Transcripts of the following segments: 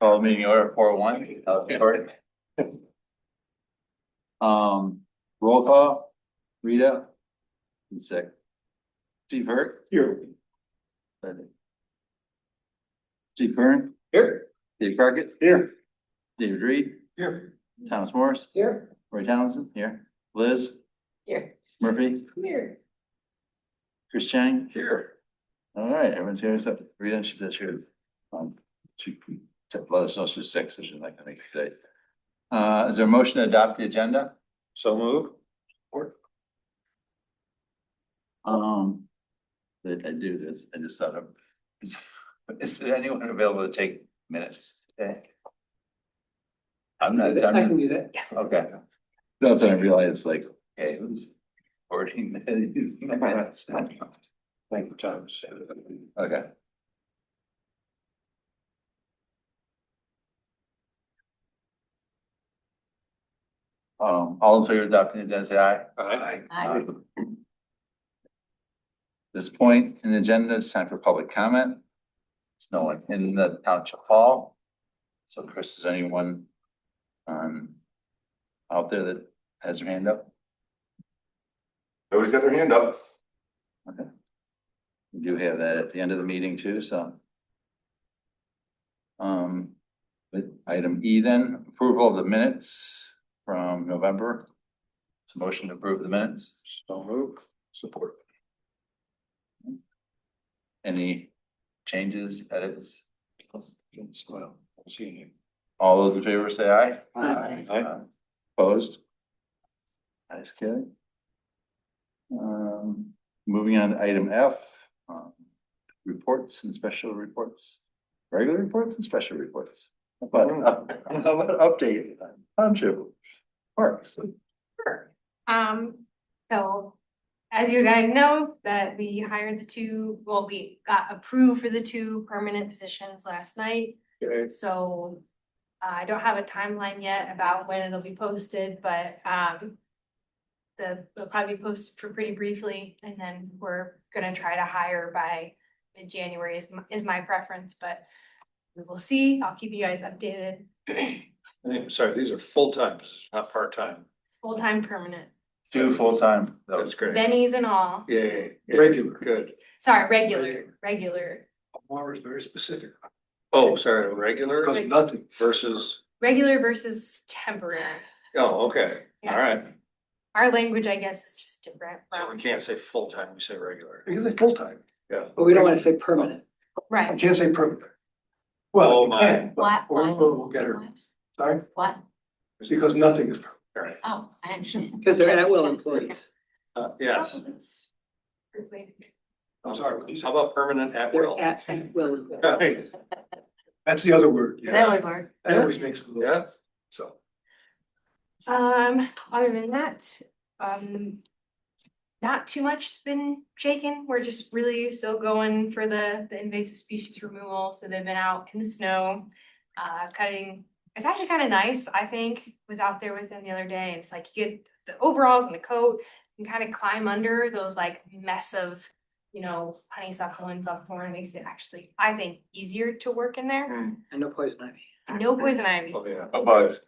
Call meeting order 4-1. Roll call. Rita. He's sick. Steve Hurt. Here. Steve Kern. Here. Dave Crockett. Here. David Reed. Here. Thomas Morris. Here. Roy Townsend. Here. Liz. Here. Murphy. Here. Chris Chang. Here. All right, everyone's here except Rita. She said she would, she let us know she's sick, so she's not gonna make it today. Is there a motion to adopt the agenda? So move. That I do this, I just thought of, is there anyone available to take minutes today? I'm not, I can do that. okay. That's when I realized, like, hey, who's ordering these minutes? Thank you, Thomas. Okay. All in favor of adopting the agenda, say aye. Aye. This point in the agenda, it's time for public comment. There's no one in the township hall. So Chris, is there anyone out there that has their hand up? Nobody's got their hand up. Okay. We do have that at the end of the meeting too, so. With item E then, approval of the minutes from November. It's a motion to approve the minutes. So move. Support. Any changes, edits? Well, see you. All those in favor say aye. Aye. Opposed? Nice, carry. Moving on to item F, reports and special reports, regular reports and special reports. But how about update township parks? Sure. So as you guys know, that we hired we got approved for the 2 permanent positions last night. Okay. So I don't have a timeline yet about when it'll be posted, but they'll probably be posted for pretty briefly, and then we're gonna try to hire by mid-January is my preference, but we will see. I'll keep you guys updated. Sorry, these are full-time positions, not part-time. Full-time permanent, 2 full-time. That's great. bennies and all. Yay. Regular. Good. Sorry, regular More is very specific, Oh, sorry, regular because nothing. versus, versus temporary. oh, okay. Yes. All right. Our language, I guess, is just different So from, we can't say full-time, we say regular. You can say full-time, Yeah. But we don't want to say permanent. I right. can't say permanent. Well, Oh, you my. can, What? but we'll get her, sorry, What? because nothing is permanent. All right. Oh, I understand. Because they're at-will employees. Yes. Oh, that's a good way to- I'm sorry, what you How said? about permanent at They're will? at-will. Right. That's the other word, yeah, That would work. that always makes it a little, Yeah. so. Other than that, not too much has been shaken. We're just really still going for the invasive species removal. So they've been out in the snow, cutting. It's actually kind of nice, I think. Was out there with them the other day, and it's like you get the overalls and the coat and kind of climb under those like mess of, honeysuckle and buckthorn. It makes it actually, I think, easier to work in there. And no poison ivy. No poison ivy. Oh, yeah. No bugs.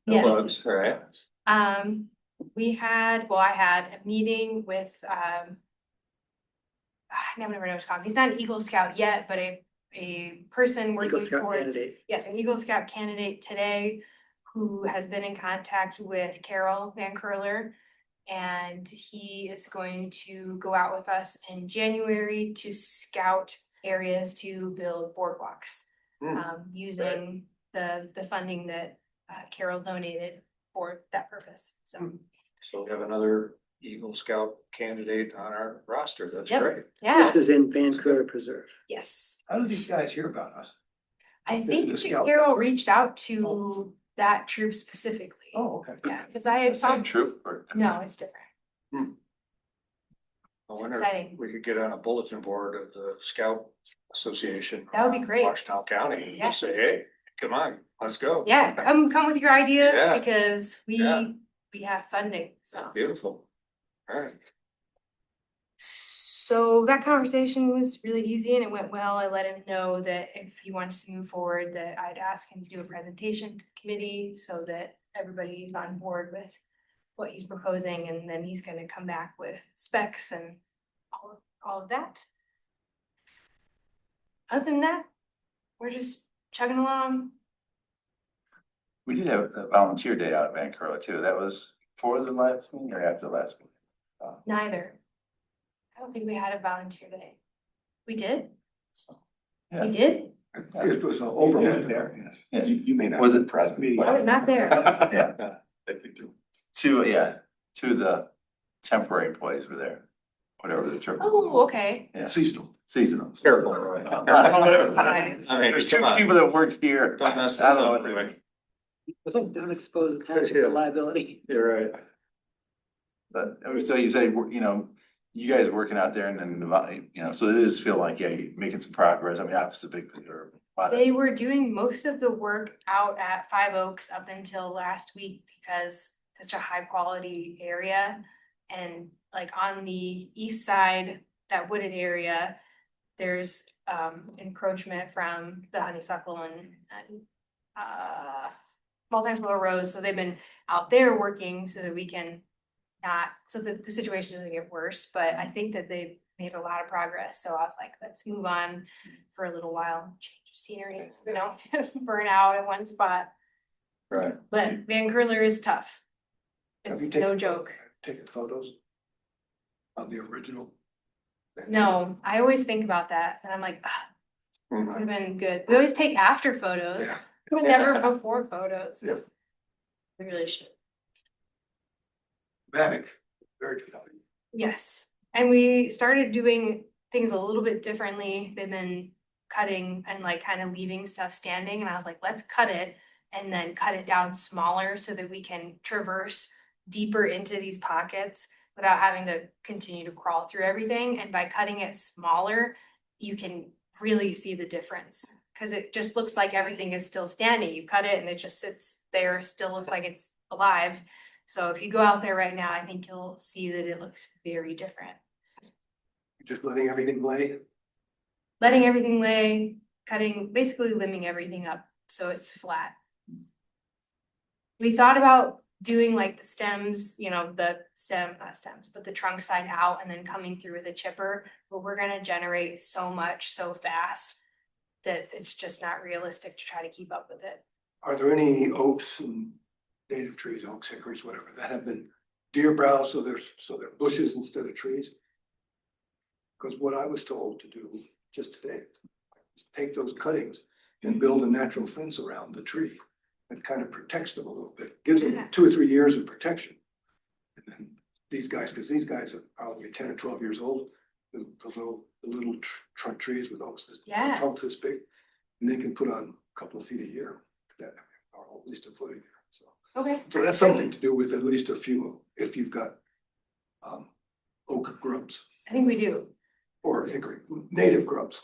No Yeah. bugs, all right. I had a meeting with, I never know what it's called. He's not an Eagle Scout yet, but a person working Eagle Scout towards, candidate. yes, an Eagle Scout candidate today who has been in contact with Carol Van Curler. And he is going to go out with us in January to scout areas to build boardwalks. Using the funding that Carol donated for that purpose, so. So we have another Eagle Scout candidate on our roster. That's Yep. great. Yeah, This is in Vancouver Preserve. yes. How did these guys hear about us? I This think is a that scout. Carol reached out to that troop specifically. Oh, okay. Yeah, because I had Same found, troop or? no, it's different. I It's wonder exciting. if we could get on a bulletin board of the Scout Association. That would be around great. Washington County, and Yeah. just say, hey, come on, let's go. Yeah, come with your idea Yeah. because Yeah. we have funding, so. Beautiful. All right. So So that conversation was really easy and it went well. I let him know that if he wants to move forward, that I'd ask him to do a presentation to the committee so that everybody's on board with what he's proposing, and then he's gonna come back with specs and all of that. Other than that, we're just chugging along. We did have a volunteer day out at Van Curler too. That was before the last meeting or after the last meeting? Neither. I don't think we had a volunteer day. We did? Yeah. We did? It was overlooked. Yes. You, Yeah. you may not. Was it present? I was not there. Yeah. Two of the temporary employees were there, whatever the term. Oh, okay. Yeah, Seasonal. seasonal. Careful, right? I mean, There's two come on. people that worked here. Don't mess I this don't know up, what anyway. Don't expose the township to liability. You're right. But so you say, you know, you guys are working out there and then, you know, so it is feel like, yeah, you're making some progress. I mean, obviously big, or a lot of- They were doing most of the work out at Five Oaks up until last week because it's such a high quality area. And like on the east side, that wooded area, there's encroachment from the honeysuckle and multi-floor rows. So they've been out there working so that we can not, so the situation doesn't get worse. But I think that they've made a lot of progress. So I was like, let's move on for a little while, change of scenery, so we don't burn out in one spot. Right. But Van Curler is tough. Have It's you taken- no joke. Taking photos of the original. No, I always think about that and I'm like, ah, Mhm. would have been good. We always take after photos, Yeah. but never before photos. Yep. We really should. Manic, very compelling. Yes, and we started doing things a little bit differently. They've been cutting and like kind of leaving stuff standing, and I was like, let's cut it and then cut it down smaller so that we can traverse deeper into these pockets without having to continue to crawl through everything. And by cutting it smaller, you can really see the difference because it just looks like everything is still standing. You cut it and it just sits there, still looks like it's alive. So if you go out there right now, I think you'll see that it looks very different. Just letting everything lay. Letting everything lay, cutting, basically limbing everything up so it's flat. We thought about doing like the stems, you know, the stem, not stems, but the trunk side out and then coming through with a chipper, but we're gonna generate so much so fast that it's just not realistic to try to keep up with it. Are there any oaks and native trees, oaks, hickories, whatever, that have been deer browse, so they're bushes instead of trees? Because what I was told to do just today, is take those cuttings and build a natural fence around the tree. That kind of protects them a little bit, gives them 2 or 3 years of protection. And then these guys, because these guys are probably 10 or 12 years old, the little trunk trees with oaks, Yeah. trunks this big, and they can put on a couple of feet a year, or at least a foot a year, so. Okay. So that's something to do with at least a few, if you've got oak grubs I think we do. or hickory, native grubs.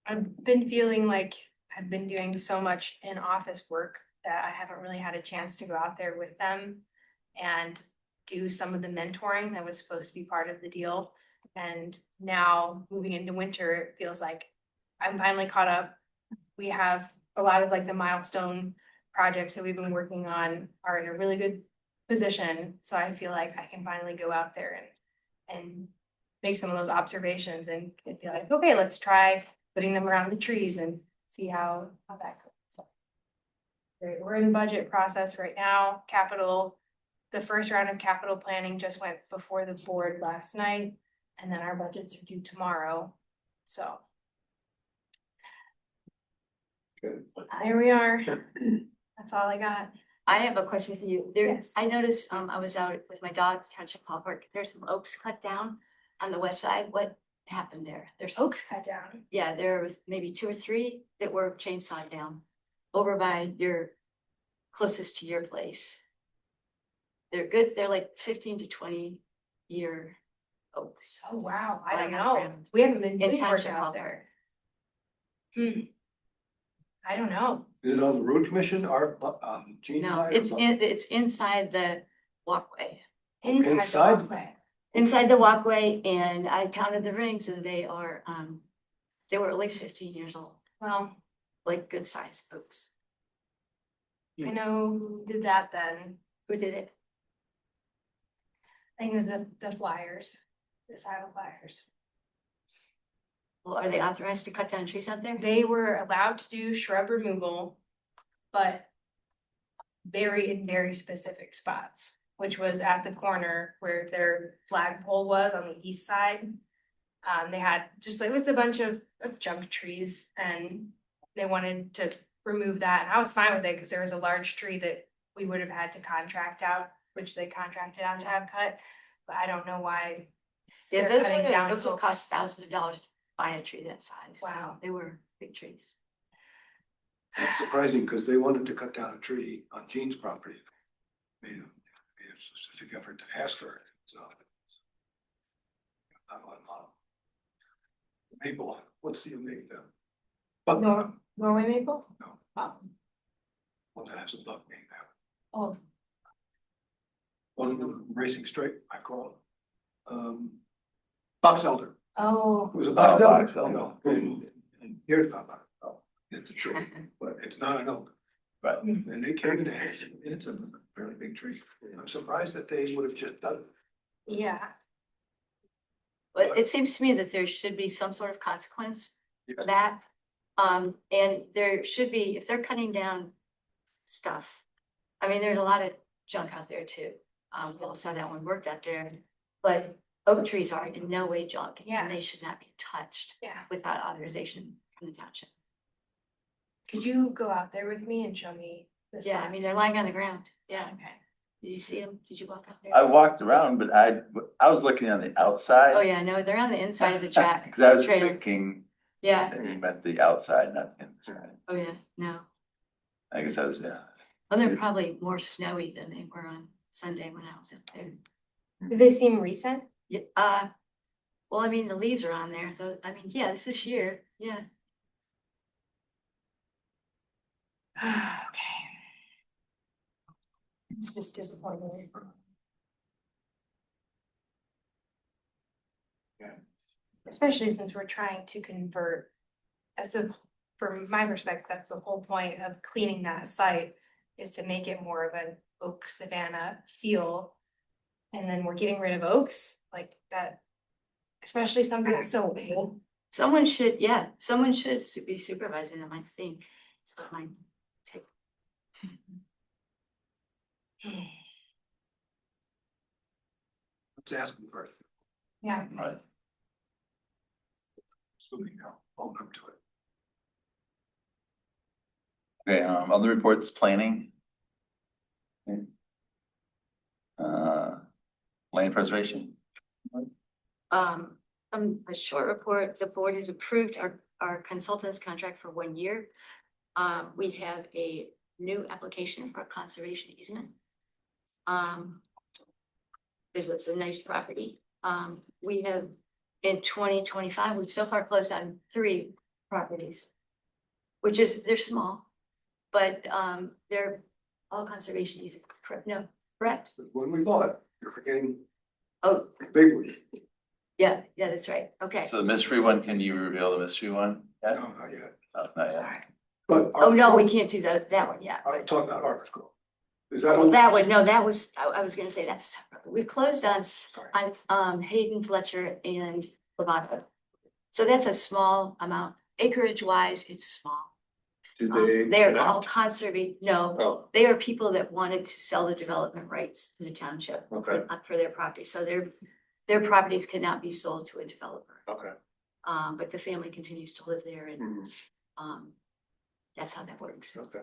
I've been feeling like I've been doing so much in office work that I haven't really had a chance to go out there with them and do some of the mentoring that was supposed to be part of the deal. And now moving into winter, it feels like I'm finally caught up. We have a lot of like the milestone projects that we've been working on are in a really good position. So I feel like I can finally go out there and make some of those observations and be like, okay, let's try putting them around the trees and see how that goes. So we're in budget process right now. The first round of capital planning just went before the board last night, and then our budgets are due tomorrow. So Good. there we are. That's all I got. I have a question for you. There, Yes. I noticed, I was out with my dog, Township Hall Park. There's some oaks cut down on the west side. What happened there? There's Oaks cut down. yeah, there was maybe 2 or 3 that were chainsawed down over by closest to your place. They're good. They're like 15 to 20 year oaks. Oh, wow. I don't Lying on know. the ground. We haven't been In doing work Township out Hall there. I don't know. Is it on the road commission or Gene? and No, I, or it's both? inside the walkway. Inside the Inside? walkway. inside the walkway, and I counted the rings and they were at least 15 years old, Well, like good sized oaks. I know who did that then. Who did it? I think it was the Flyers, the Scio Flyers. Well, are they authorized to cut down trees out there? They were allowed to do shrub removal, but in very specific spots, which was at the corner where their flagpole was on the east side. They had it was a bunch of junk trees and they wanted to remove that. And I was fine with it because there was a large tree that we would have had to contract out, which they contracted out to have cut. But I don't know why. Yeah, They're cutting down those would oaks. cost thousands of dollars to buy a tree that size. So Wow. they were big trees. It's surprising because they wanted to cut down a tree on Jean's property. Made a specific effort to ask her, so. Not on maple, what's the name of them? No. Norway maple? No. Oh. One that has a buck name now. Oh, One racing straight, I call it. Box elder. oh, It was a Oh, box box elder. elder. No, here's about it. Oh, it's a tree, but it's not an oak. Right. And they came in and it's a fairly big tree. I'm surprised that they would have just done it. yeah. But it seems to me that there should be some sort of consequence for that. And there should be, if they're cutting down stuff. I mean, there's a lot of junk out there too. We all saw that one worked out there, but oak trees are in no way junk. Yeah. And they should not be touched Yeah. without authorization from the township. Could you go out there with me and show me the Yeah, I mean, spots? they're lying on the ground. Yeah. Okay. Did you see them? Did you walk out there? I walked around, but I was looking on the outside. Oh, yeah, no, they're on the inside of the track. Cause I was trailer. thinking Yeah. that you meant the outside, not the inside. Oh, yeah, no. I guess I was, yeah. Well, they're probably more snowy than they were on Sunday when I was up there. Do they seem recent? Yeah, well, I mean, the leaves are on there, so, I mean, yeah, this is year, yeah. Okay. It's just disappointing. Yeah. Especially since we're trying to convert, from my perspective, that's the whole point of cleaning that site, is to make it more of an oak savanna feel. And then we're getting rid of oaks like that, especially something that's so old. Someone should be supervising them, I think. That's what my take. Let's ask them first. Yeah. Right. Assuming they'll own up to it. Okay, other reports, planning. Okay. Land preservation. A short report, the board has approved our consultant's contract for 1 year. We have a new application for a conservation easement. It was a nice property. We have, in 2025, we've so far closed on 3 properties, they're small, but they're all conservation easements, correct? No, correct? But when we bought it, you're forgetting Oh, the big one. yeah, that's right. Okay. So the mystery one, can you reveal the mystery one? No, Yes? not yet. Oh, not yet. But. Oh, no, we can't do that one yet. I'm talking about Arbor Grove. Is that? Well, on- that one, no, that was, I was gonna say that's separate. We closed on, Sorry. Hayden, Fletcher and Lovato. So that's a small amount. Acreage wise, it's small. Do They're all conservation, no, Oh, they are people that wanted to sell the development rights to the township okay, for their property. So their properties cannot be sold to a developer. okay. But the family continues to live there and, Mhm, that's how that works. Okay.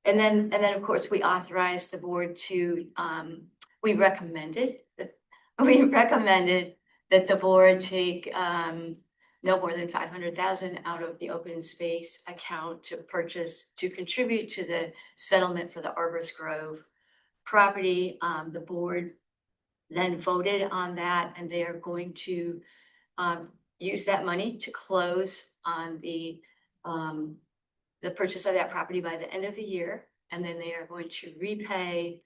And then, of course, we authorized the board to, we recommended that the board take, no more than 500,000 out of the open space account to contribute to the settlement for the Arborist Grove property. The board then voted on that, and they are going to, use that money to close on the purchase of that property by the end of the year, and then they are going to repay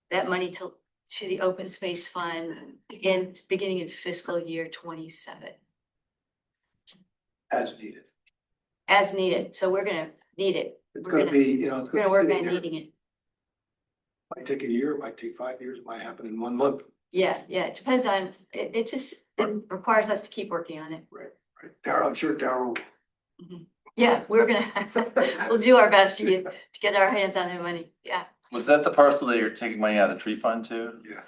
that money to the open space fund in beginning in fiscal year 27 as needed. as needed. So we're gonna need it. It's We're gonna gonna- be, you know, it's We're gonna gonna work be on there. needing it. Might take a year, it might take 5 years, it might happen in 1 month. Yeah, it depends on, it just, it requires us to keep working on it. Right. Darryl, I'm sure Darryl, Yeah, we're gonna, we'll do our best to get our hands on the money. Yeah. Was that the parcel that you're taking money out of the tree fund to? yeah,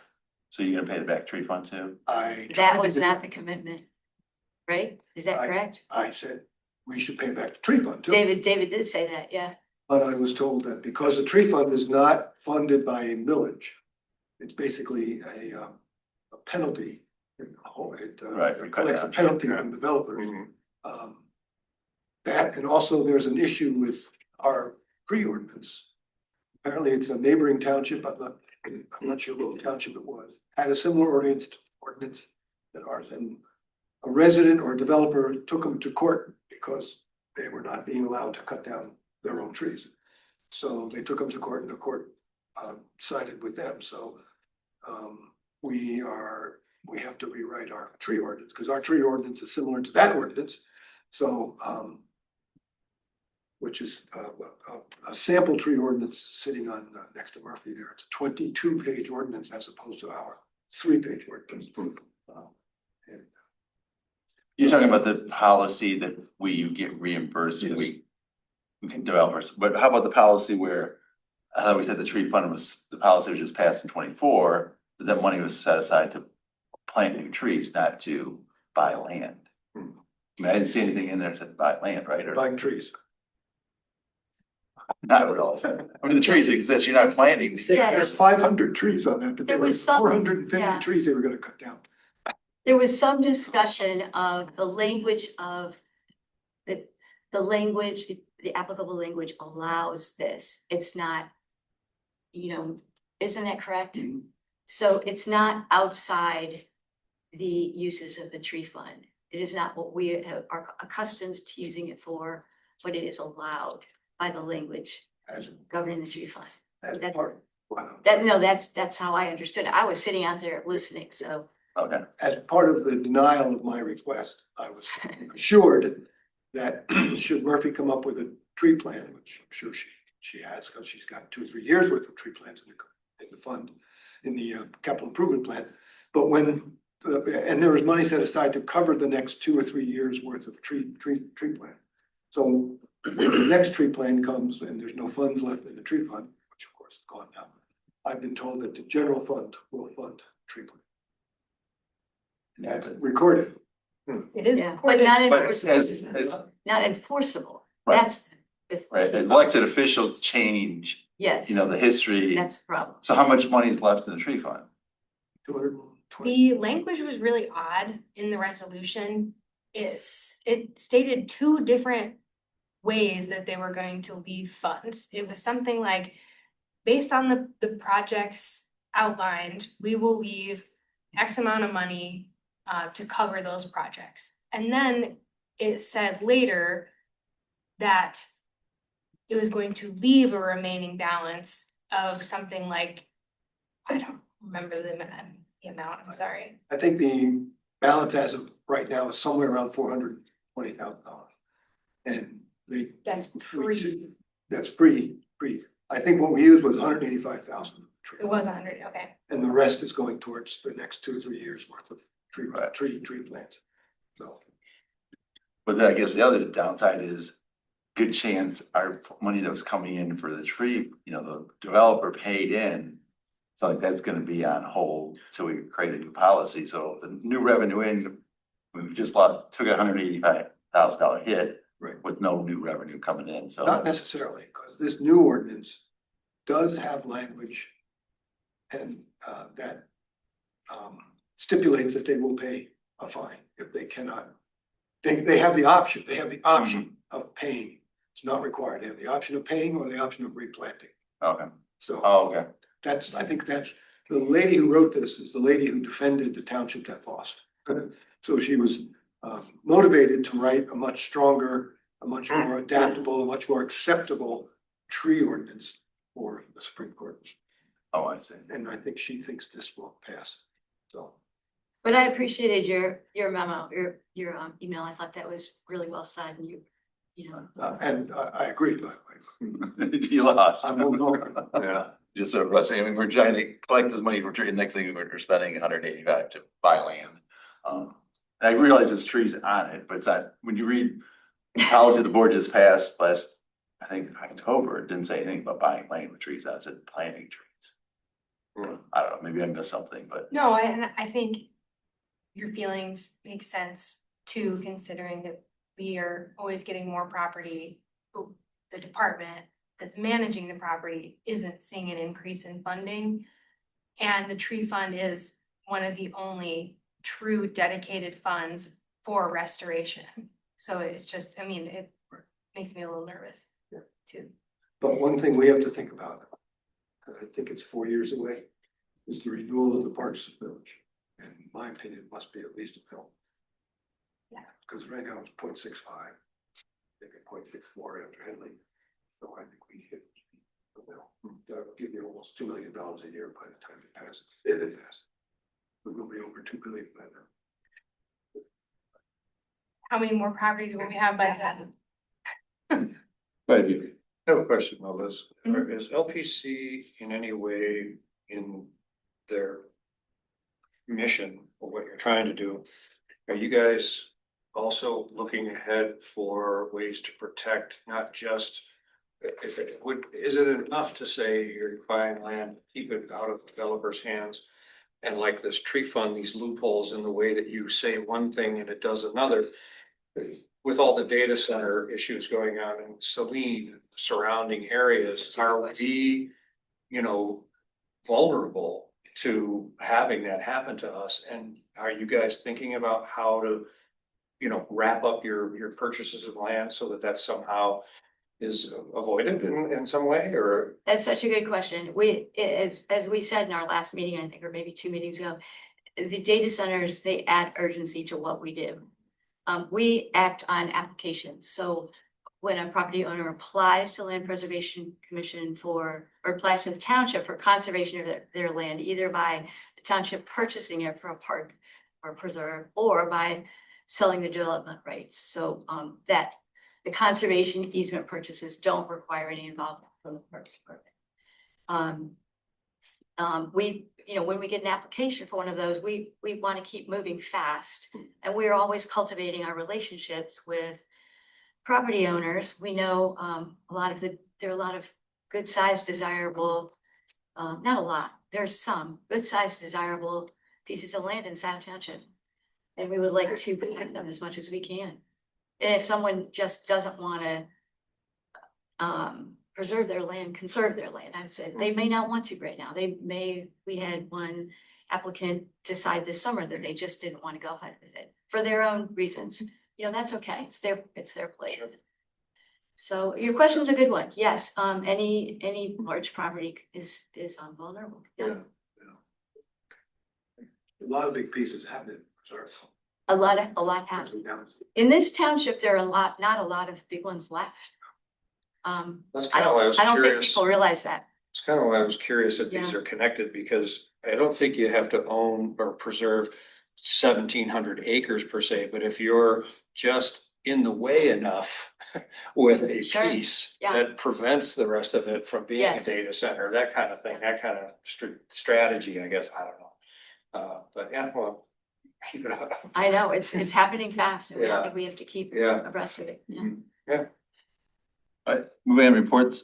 So you're gonna pay the back tree fund too? I. tried That to was get- not the commitment, right? Is that correct? I said, we should pay back the tree fund too. David did say that, yeah. But I was told that because the tree fund is not funded by a millage, it's basically a penalty. It Right, we cut collects a down. penalty from developers. That, and also there's an issue with our tree ordinance. Apparently it's a neighboring township, I'm not sure what township it was, had a similar ordinance than ours. And a resident or a developer took them to court because they were not being allowed to cut down their own trees. So they took them to court and the court sided with them. So we have to rewrite our tree ordinance because our tree ordinance is similar to that ordinance. So which is a sample tree ordinance sitting on next to Murphy there. It's a 22-page ordinance as opposed to our 3-page ordinance. And You're talking about the policy that you get reimbursed, Yes. we can developers, but how about the policy where, we said the tree fund the policy was just passed in 24, that money was set aside to plant new trees, not to buy land. I mean, I didn't see anything in there that said buy land, right? Or buying trees. not really. I mean, the trees exist, you're not planting. Yeah. There's 500 trees on that, but there There were was some- 450 yeah. trees they were gonna cut down. There was some discussion of the language of the language, the applicable language allows this. It's not, isn't that correct? Mhm. So it's not outside the uses of the tree fund. It is not what we are accustomed to using it for, but it is allowed by the language As governing the tree fund. as part, wow. That's how I understood it. I was sitting out there listening, so. Okay, As part of the denial of my request, I was assured that should Murphy come up with a tree plan, which I'm sure she has, because she's got 2 or 3 years worth of tree plans in the fund, in the capital improvement plan. But when, and there was money set aside to cover the next 2 or 3 years worth of tree plan. So when the next tree plan comes and there's no funds left in the tree fund, which of course is gone now, I've been told that the general fund will fund tree plan. And that's recorded. It is. Yeah, but not but enforceable. as, Not enforceable. Right. That's the. right, as elected officials change, Yes, the history. that's the problem. So how much money is left in the tree fund? 220. The language was really odd in the resolution. It stated 2 different ways that they were going to leave funds. It was something like, based on the projects outlined, we will leave X amount of money to cover those projects. And then it said later that it was going to leave a remaining balance of something like, I don't remember the amount, I'm sorry. I think the balance as of right now is somewhere around $420,000. And they. That's free. That's free. I think what we used was 185,000. It was 100, okay. And the rest is going towards the next 2 or 3 years worth of tree Right. plants. So, But then I guess the other downside is good chance our money that was coming in for the tree, the developer paid in. So like that's gonna be on hold till we create a new policy. So the new revenue in, we've just took $185,000 hit. Right. With no new revenue coming in, so. not necessarily, because this new ordinance does have language and that stipulates that they will pay a fine if they cannot. They have the option, of paying. It's not required. They have the option of paying or the option of replanting. Okay, So okay, I think that's, the lady who wrote this is the lady who defended the township that lost. So she was motivated to write a much stronger, a much more adaptable, a much more acceptable tree ordinance for the Supreme Court. Oh, I see. And I think she thinks this will pass, so. But I appreciated your memo, your email. I thought that was really well said and you know. And I agree, by the way. You lost. I moved over. Yeah. Just sort of frustrating. I mean, we're trying to collect this money, next thing we're spending 185 to buy land. I realize there's trees on it, but it's not, when you read the policy the board just passed last, I think October, it didn't say anything about buying land with trees on it, it said planting trees. So, I don't know, maybe I missed something, but No, and I think your feelings make sense too, considering that we are always getting more property. But the department that's managing the property isn't seeing an increase in funding. And the tree fund is one of the only true dedicated funds for restoration. So it's just, I mean, it makes me a little nervous too. But one thing we have to think about, and I think it's 4 years away, is the renewal of the Parks Village. And in my opinion, it must be at least a mill. Yeah. Because right now it's 0.65, maybe 0.64 after Henley. So I think we hit a mill. That'll give you almost $2 million a year by the time it passes. It passes. We're gonna be over 2 billion by now. How many more properties will we have by then? quite a few. I have a question, Melissa. Mhm. Is LPC in any way in their mission or what you're trying to do? Are you guys also looking ahead for ways to protect, not just, is it enough to say you're buying land, keep it out of developers' hands? And like this tree fund, these loopholes in the way that you say one thing and it does another. With all the data center issues going on in Saline, surrounding areas, are we, vulnerable to having that happen to us? And are you guys thinking about how to, wrap up your purchases of land so that that somehow is avoided in some way, or? That's such a good question. As we said in our last meeting, I think, or maybe 2 meetings ago, the data centers, they add urgency to what we do. We act on applications. So when a property owner applies to Land Preservation Commission or applies to the township for conservation of their land, either by the township purchasing it for a park or preserve, or by selling the development rights. So that the conservation easement purchases don't require any involvement from the Parks Department. When we get an application for one of those, we want to keep moving fast, and we're always cultivating our relationships with property owners. We know there are a lot of good sized desirable, not a lot, there's some good sized desirable pieces of land in Scio Township. And we would like to protect them as much as we can. And if someone just doesn't want to preserve their land, conserve their land, I would say, they may not want to right now. We had one applicant decide this summer that they just didn't want to go ahead with it for their own reasons. That's okay. It's their place. So your question's a good one. Yes, any large property is vulnerable. Yeah. A lot of big pieces have been preserved. A lot happened. In this township, there are not a lot of big ones left. That's I kind of why I was don't think curious. people realize that. It's kind of why I was curious if these Yeah. are connected, because I don't think you have to own or preserve 1,700 acres per se, but if you're just in the way enough with a Sure. piece Yeah. that prevents the rest of it from being a Yes. data center, that kind of thing, that kind of strategy, I guess, I don't know. But yeah, well, keep it up. I know, it's happening fast, and Yeah. we have to keep Yeah. abreast of it. Yeah. All right, moving on to reports,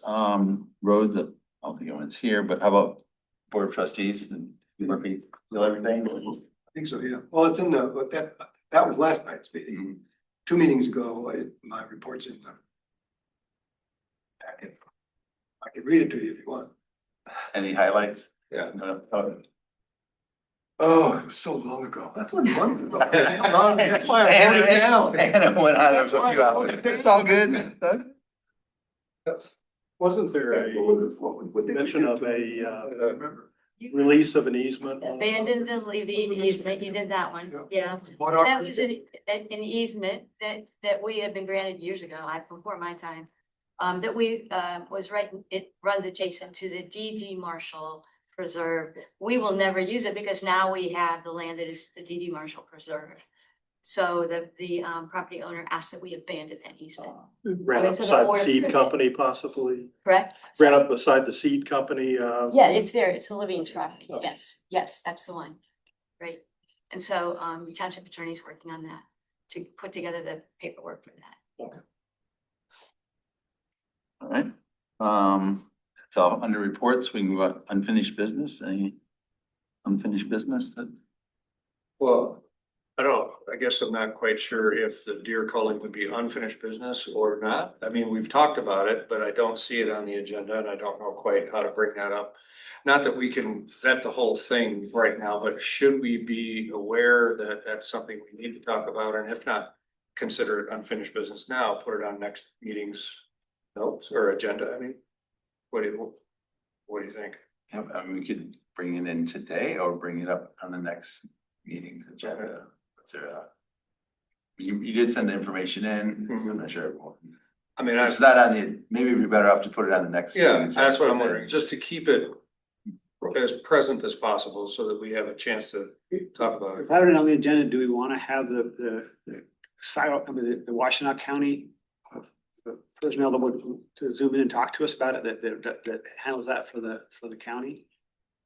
roads, I don't think anyone's here, but how about Board of Trustees and Murphy, feel everything? I think so, yeah. Well, it's in but that was last night's meeting. 2 meetings ago, my report's in the packet. I can read it to you if you want. Any highlights? Yeah. No. Oh, it was so long ago. That's like months ago. That's why I wrote it down. Anna went on there That's for a why few I wrote hours. it down. It's all good. Wasn't there What a did we mention do? of a I remember. release of an easement? Abandon the levy easement, you did that one, yeah. What That are, was an easement that we had been granted years ago, before my time. That we was right, it runs adjacent to the D.D. Marshall preserve. We will never use it because now we have the land that is the DD Marshall Preserve. So the property owner asked that we abandon that easement, Ran up so the beside the board seed approved it. company possibly, correct? ran up beside the seed company, Yeah, it's there. It's the Levine's property. Okay. Yes, yes, that's the one. Right. And so the township attorney's working on that to put together the paperwork for that. All right. So under reports, we can move on unfinished business. Any unfinished business that? Well, I guess I'm not quite sure if the deer culling would be unfinished business or not. I mean, we've talked about it, but I don't see it on the agenda and I don't know quite how to bring that up. Not that we can vet the whole thing right now, but should we be aware that that's something we need to talk about? And if not, consider it unfinished business now, put it on next meeting's notes or agenda, I mean. What do you think? Yeah, I mean, we could bring it in today or bring it up on the next meeting's agenda. What's there? You did send the information in. I'm not sure. I mean, It's not on the, maybe it'd be better off to put it on the next. yeah, meeting's that's what I'm agenda. wondering, just to keep it as present as possible so that we have a chance to talk about it. If I have it on the agenda, do we want to have the Scio, I mean, the Washtenaw County the personnel that would to zoom in and talk to us about it, that handles that for the county?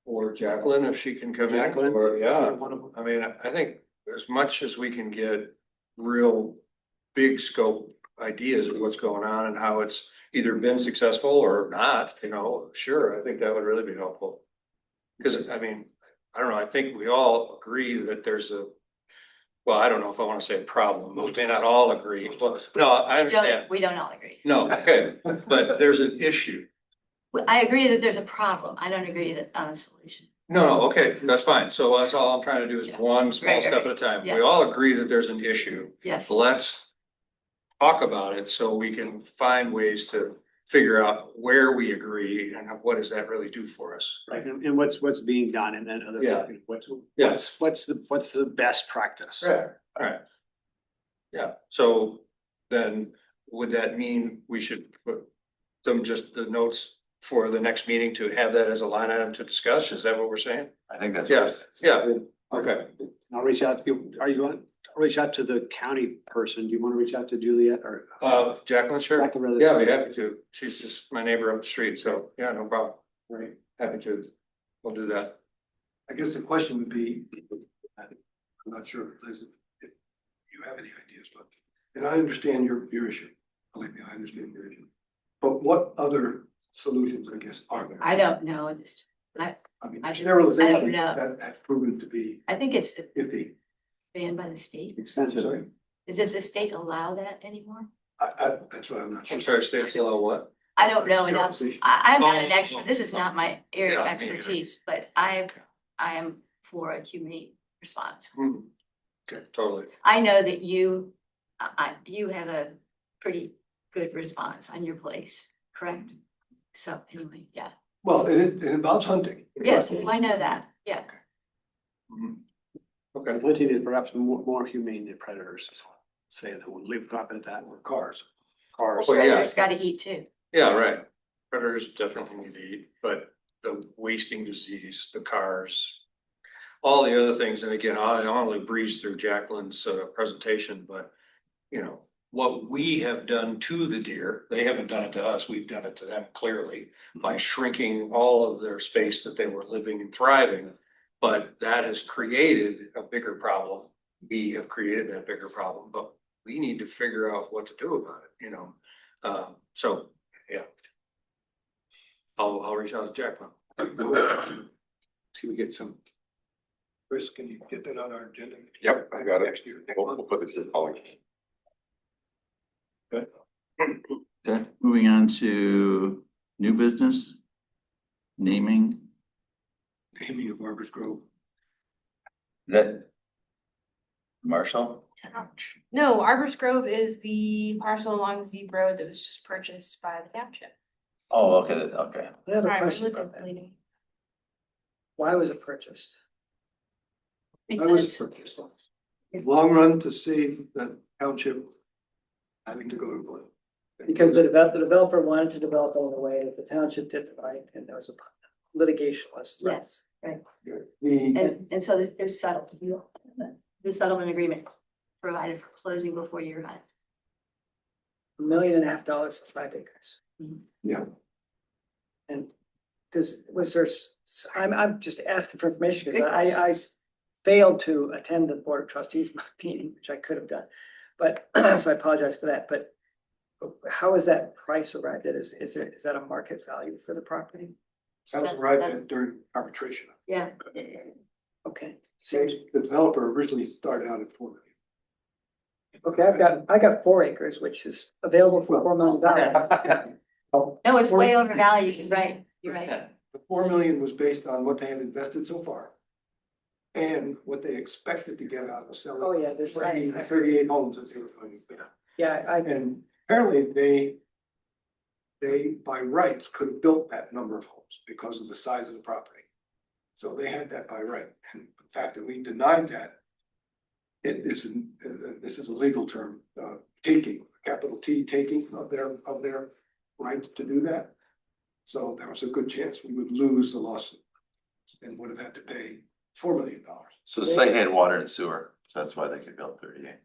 Or Jacqueline, if she can come in, Jacqueline? or, yeah, One of them. I mean, I think as much as we can get real big scope ideas of what's going on and how it's either been successful or not, you know, sure, I think that would really be helpful. Because, I mean, I don't know, I think we all agree that there's well, I don't know if I want to say a problem, we may not all agree, well, no, I understand. We don't all agree. No, okay, but there's an issue. I agree that there's a problem. I don't agree that on a solution. No, okay, that's fine. So that's all I'm trying to do is Yeah. one small Right, step right. at a time. We Yes. all agree that there's an issue. Yes. Let's talk about it so we can find ways to figure out where we agree and what does that really do for us. Right, and what's being done and then other, Yeah. what's the best practice? Right, alright. Yeah, so then would that mean we should put them just the notes for the next meeting to have that as a line item to discuss? Is that what we're saying? I think that's. Yeah, yeah, okay. I'll reach out, are you going, I'll reach out to the county person. Do you want to reach out to Juliet or? Jacqueline, sure. Jacqueline, rather, Yeah, I'd be sorry. happy to. She's just my neighbor up the street, so yeah, no problem. Right. Happy to. We'll do that. I guess the question would be, I'm not sure if you have any ideas, but, and I understand your issue. Believe me, I understand your issue. But what other solutions, I guess, are there? I don't know this. I mean, I don't sterilization know. that has proven to be I think it's iffy. banned by the state. Expensive. Sorry, Does the state allow that anymore? that's what I'm not sure. I'm sorry, state still what? I don't know enough. Sterilization. I'm not an Oh, expert. This is not my area of Yeah, me neither. expertise, but I am for a humane response. Okay, totally. I know that you have a pretty good response on your place, correct? So anyway, yeah. Well, it involves hunting. Yes, I know that. Yeah. Okay, Hunting is perhaps more humane than predators, say that we'll leave drop it at that. Or cars. Cars. Oh, yeah. Predators gotta eat too. yeah, right. Predators definitely need to eat, but the wasting disease, the cars, all the other things, and again, I only breezed through Jacqueline's presentation, but you know, what we have done to the deer, they haven't done it to us, we've done it to them clearly by shrinking all of their space that they were living and thriving. But that has created a bigger problem. We have created that bigger problem, but we need to figure out what to do about it, you know? So, yeah. I'll reach out to Jacqueline. See, we get some. Chris, can you get that on our agenda? Yep, I got it. Next year. We'll put this in calling. Okay, moving on to new business. Naming, Naming of Arbor's Grove. that. Marshall? No, Arbor's Grove is the parcel along Zeep Road that was just purchased by the township. Oh, okay, okay. I have a Alright, question we're about that. bleeding. Why was it purchased? That was Because purchased. Long run to save the township having to go to one. Because the developer wanted to develop it in a way that the township didn't like, and there was a litigationless. Yes, right. The, And so it's settled. The settlement agreement provided for closing before year end. $1.5 million for 5 acres. yeah, And was there, I'm just asking for information because Good I failed to attend the Board of Trustees meeting, which I could have done. But, so I apologize for that, but how is that price arrived at? Is that a market value for the property? that was arrived at during arbitration. Yeah. Okay. So the developer originally started out at 4 million. Okay, I got 4 acres, which is available for $4 million. No, it's way overvalued. You're right. You're right. The 4 million was based on what they had invested so far. And what they expected to get out of selling. Oh, yeah, there's- 38 homes that they were going to build. Yeah, And apparently they by rights could have built that number of homes because of the size of the property. So they had that by right. And the fact that we denied that, this is a legal term, taking, capital T, taking of their right to do that. So there was a good chance we would lose the lawsuit and would have had to pay $4 million. So the site had water and sewer, so that's why they could build 38.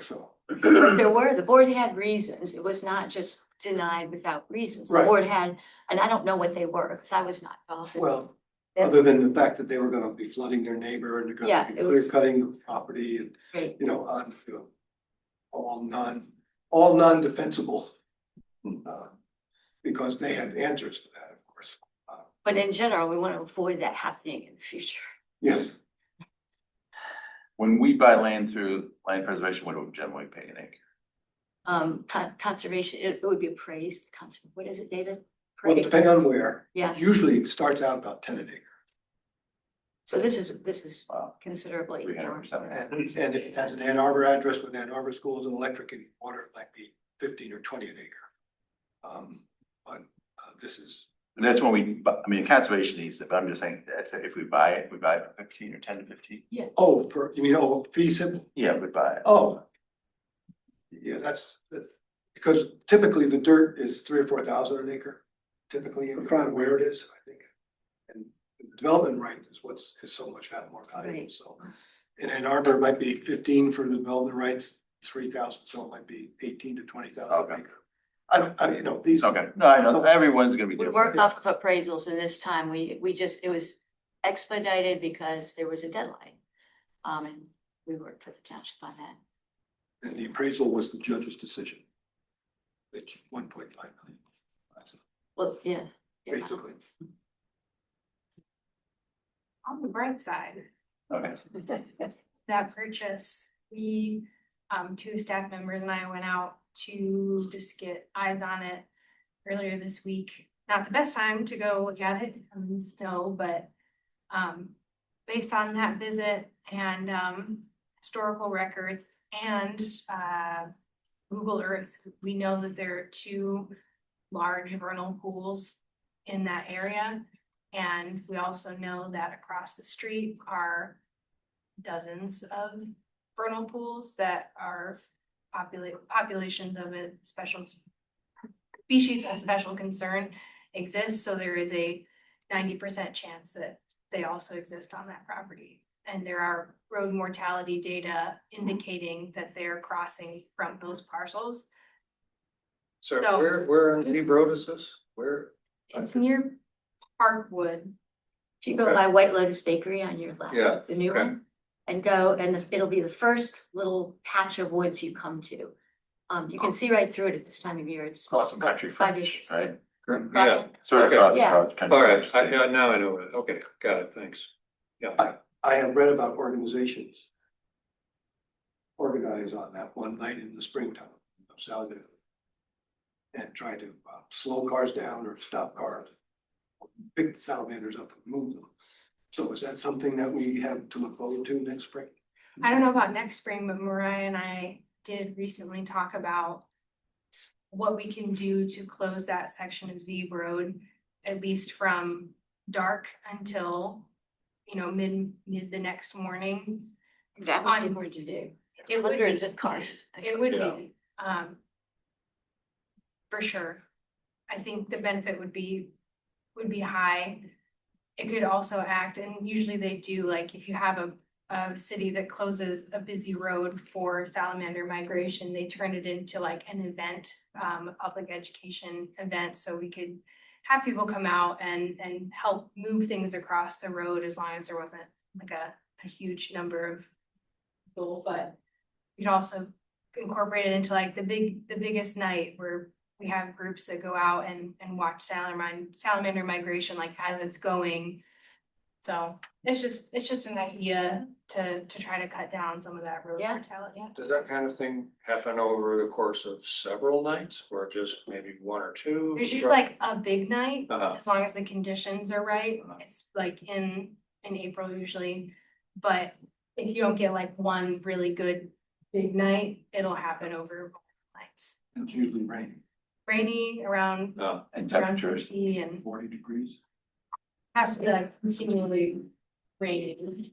So, But the board had reasons. It was not just denied without reasons. The Right. board had, and I don't know what they were, because I was not involved. well, Yeah. other than the fact that they were gonna be flooding their neighbor and they're Yeah, gonna be it clear was- cutting the property and, Great. all non-defensible. Because they had answers to that, of course. But in general, we want to avoid that happening in the future. Yes, When we buy land through land preservation, what do we generally pay an acre? Conservation, it would be appraised, what is it, David? well, Appraised. depending on where, Yeah, usually it starts out about 10 an acre. so this is Wow, considerably more. 300%. And if it has an Ann Arbor address with Ann Arbor schools and electric and water, it might be 15 or 20 an acre. But this is, And that's when I mean, conservation needs it, but I'm just saying, that's if we buy it for 15 or 10 to 15. you mean, fee simple? Yeah, we buy it. Oh. Yeah, that's, because typically the dirt is 3,000 or 4,000 an acre, typically in front of where it is, I think. And the development right is is so much more valuable, Right. so. In Ann Arbor, it might be 15 for the development rights, 3,000, so it might be 18 to 20,000 Okay. an acre. These. Okay, no, I know, everyone's gonna be We different. worked off of appraisals, and this time it was expedited because there was a deadline. And we worked with the township on that. And the appraisal was the judge's decision. It's 1.5 million, Well, yeah. yeah. basically. On the bright side, Okay, that purchase, we, 2 staff members and I went out to just get eyes on it earlier this week. Not the best time to go look at it in the snow, but based on that visit and historical records and Google Earth, we know that there are 2 large vernal pools in that area. And we also know that across the street are dozens of vernal pools that are populations of a special species of special concern exist. So there is a 90% chance that they also exist on that property. And there are road mortality data indicating that they're crossing from those parcels. So So- where on Deep Road is this? Where? It's near Parkwood. If you go Okay. by White Lotus Bakery on your left, Yeah, the new okay. one, and go, and it'll be the first little patch of woods you come to. You can see right through it at this time of year. It's awesome country 5 frontage, acres. right? Yeah, Sort of Okay. across- Yeah. across country all right, frontage. yeah, now I know it. Okay, got it, thanks. Yeah, I have read about organizations organize on that one night in the springtime of Saturday. And try to slow cars down or stop cars. Pick the salamanders up and move them. So is that something that we have to look forward to next spring? I don't know about next spring, but Mariah and I did recently talk about what we can do to close that section of Zeeb Road, at least from dark until, mid the next morning. That would be hard to do. It would Hundreds be. of cars. It would Yeah. be, for sure. I think the benefit would be would be high. It could also act, and usually they do, like, if you have a city that closes a busy road for salamander migration, they turn it into like an event, a public education event, so we could have people come out and help move things across the road as long as there wasn't like a huge number of people, but you'd also incorporate it into like the biggest night where we have groups that go out and watch salamander migration like as it's going. So it's just an idea to try to cut down some of that road Yeah. mortality. Does that kind of thing happen over the course of several nights or just maybe one or two? There's usually like a big night, Uh-huh. as long as the conditions are right. Uh-huh. It's like in April usually. But if you don't get like one really good big night, it'll happen over nights. It's usually rain, Rainy around And around temperatures. 50 and 40 degrees. has to be like continually raining.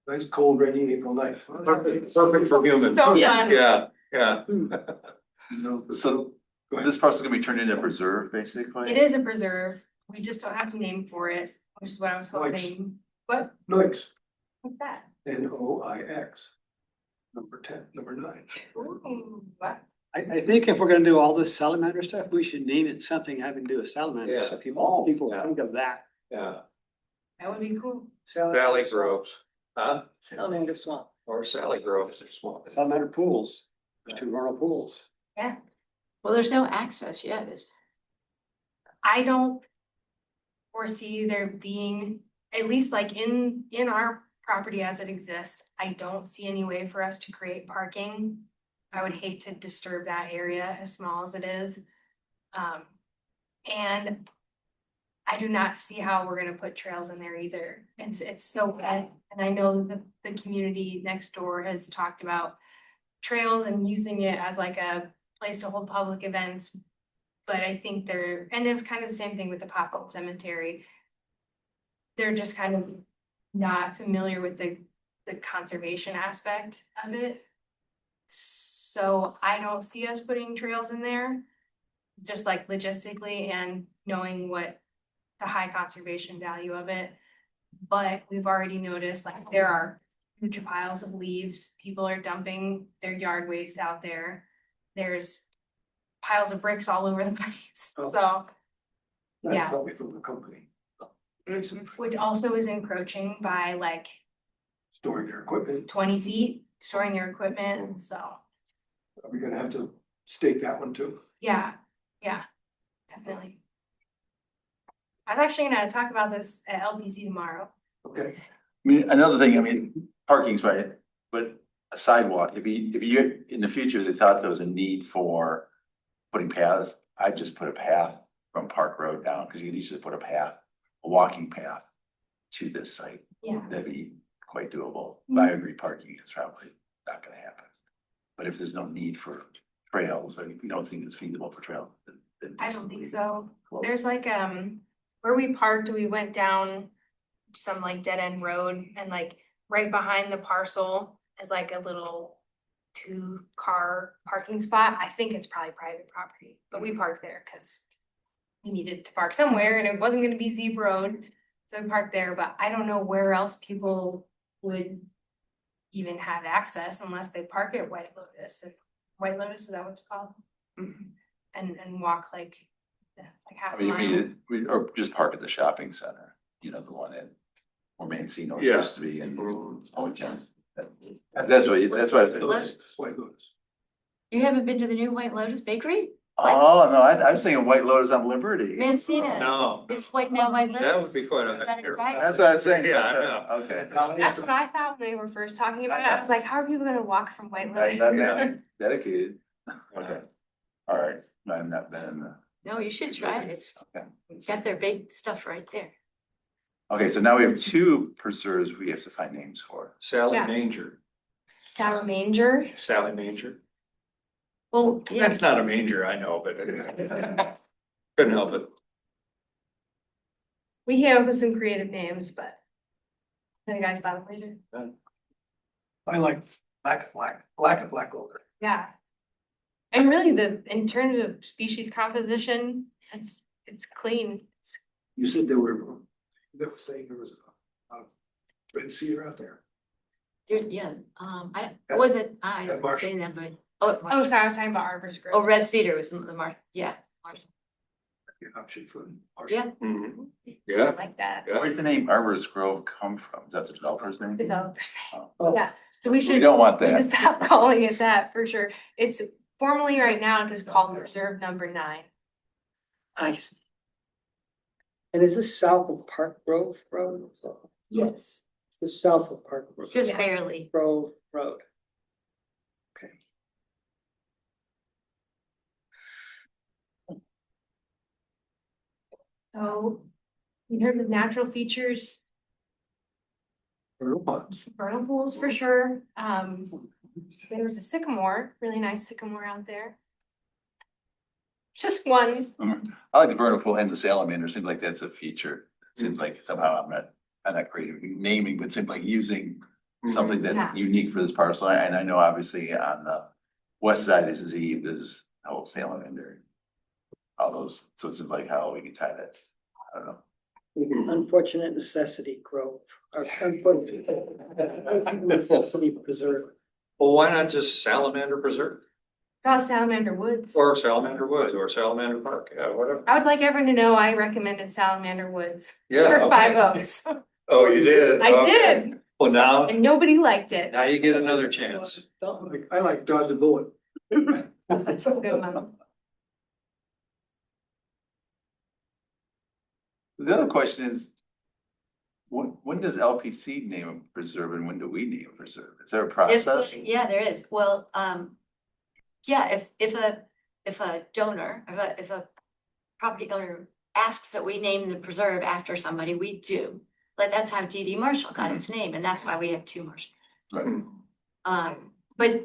Nice cold rainy April night. Perfect for humans. So fun. Yeah, yeah. So Go ahead. this parcel's gonna be turned into a preserve, basically? It is a preserve. We just don't have a name for it, which is what I was Nice. hoping. What? Noix, What's that? NOIX. Number 10, number 9. Ooh, what? I think if we're gonna do all this salamander stuff, we should name it something having to do with salamander, Yeah. so people Yeah. think of that. Yeah, That would be cool. Valley Groves, huh? Salamander Swamp, Or Sally Groves, it's small. Salamander pools, there's two vernal pools. Well, there's no access yet, is I don't foresee there being, at least like in our property as it exists, I don't see any way for us to create parking. I would hate to disturb that area as small as it is. And I do not see how we're gonna put trails in there either. It's so wet, and I know the community next door has talked about trails and using it as like a place to hold public events. But I think and it was kind of the same thing with the Poplar Cemetery. They're just kind of not familiar with the conservation aspect of it. So I don't see us putting trails in there, just like logistically and knowing what the high conservation value of it. But we've already noticed like there are huge piles of leaves. People are dumping their yard waste out there. There's piles of bricks all over the place. Oh. So, That's Yeah. probably from the company. which also is encroaching by like Storing their equipment. 20 feet, storing their equipment. So, Are we gonna have to stake that one too? yeah, definitely. I was actually gonna talk about this at LPC tomorrow. Okay. I mean, another thing, I mean, parking's right, but a sidewalk, if you, in the future, they thought there was a need for putting paths, I'd just put a path from Park Road down, because you could easily put a walking path to this site. Yeah. That'd be quite doable. But I agree, parking is probably not gonna happen. But if there's no need for trails, or you don't think it's feasible for trails, then I just don't think leave it so. closed. There's like, where we parked, we went down some like dead end road, and like right behind the parcel is like a little 2-car parking spot. I think it's probably private property, but we parked there because we needed to park somewhere and it wasn't gonna be Zeeb Road. So we parked there, but I don't know where else people would even have access unless they park at White Lotus. And White Lotus, is that what it's called? And walk like half I a mean, mile. or just park at the shopping center, you know, the one in, where Mancino Yeah. used to be, and oh, John's. That's what I said. It's White Lotus. You haven't been to the new White Lotus Bakery? Oh, no, I was thinking White Lotus on Liberty. Mancina. No. It's White now White Lotus. That would be quite You got it right. That's what I was saying. Yeah, I know. Okay. That's what I thought when they were first talking about it. I was like, how are people gonna walk from White Lotus? Dedicated. Okay, all right, I've not been in the, No, you should try it. It's Okay. got their big stuff right there. okay, so now we have 2 preserves we have to find names for. Sally Yeah. Manger, Salamander. Sally Manger. Well, Yeah, That's not a manger, I know, but couldn't help it. we came up with some creative names, but tell you guys about it later. I like black and black older. Yeah. And really in terms of species composition, it's it's clean. You said they were saying there was a red cedar out there. Yeah, I wasn't, I At Marsh. saying that, but, Oh, sorry, I was talking about Arbor's Grove. oh, Red Cedar was the mark, yeah. The option for. Yeah. Mhm. I Yeah, like that. yeah. Where's the name Arbor's Grove come from? Is that the developer's name? Developer. Oh. Yeah, so we We should, don't want we should that. stop calling it that for sure. It's formally right now just called Reserve Number 9. I see. And is this south of Park Grove Road? Yes. It's the south of Park Grove. Just Yeah. barely. Grove Road. Okay. So in terms of natural features, Vernal ponds. vernal pools for sure. There was a sycamore, really nice sycamore out there. Just one. I like the vernal pool and the salamander. Seems like that's a feature. It seems like somehow I'm not creative naming, but it seems like using something Yeah. that's unique for this parcel. And I know obviously on the west side is Zebe, there's the whole salamander. All those, so it seems like how we can tie that. I don't know. Unfortunate necessity grove. Or unfortunate necessity preserve. Well, why not just Salamander Preserve Got Salamander Woods. or Salamander Woods or Salamander Park? Yeah, whatever. I would like everyone to know I recommended Salamander Woods Yeah. for okay. 5 Oaks. Oh, you did? I Okay. did, Well, now, and nobody liked it. now you get another chance. I like dodge the bullet. That's a good one. The other question is, when does LPC name a preserve and when do we name a preserve? Is there a If, process? yeah, there is. Well, yeah, if a donor, if a property owner asks that we name the preserve after somebody, we do. Like that's how D.D. Marshall got its name, and that's why we have 2 Marshall. Right.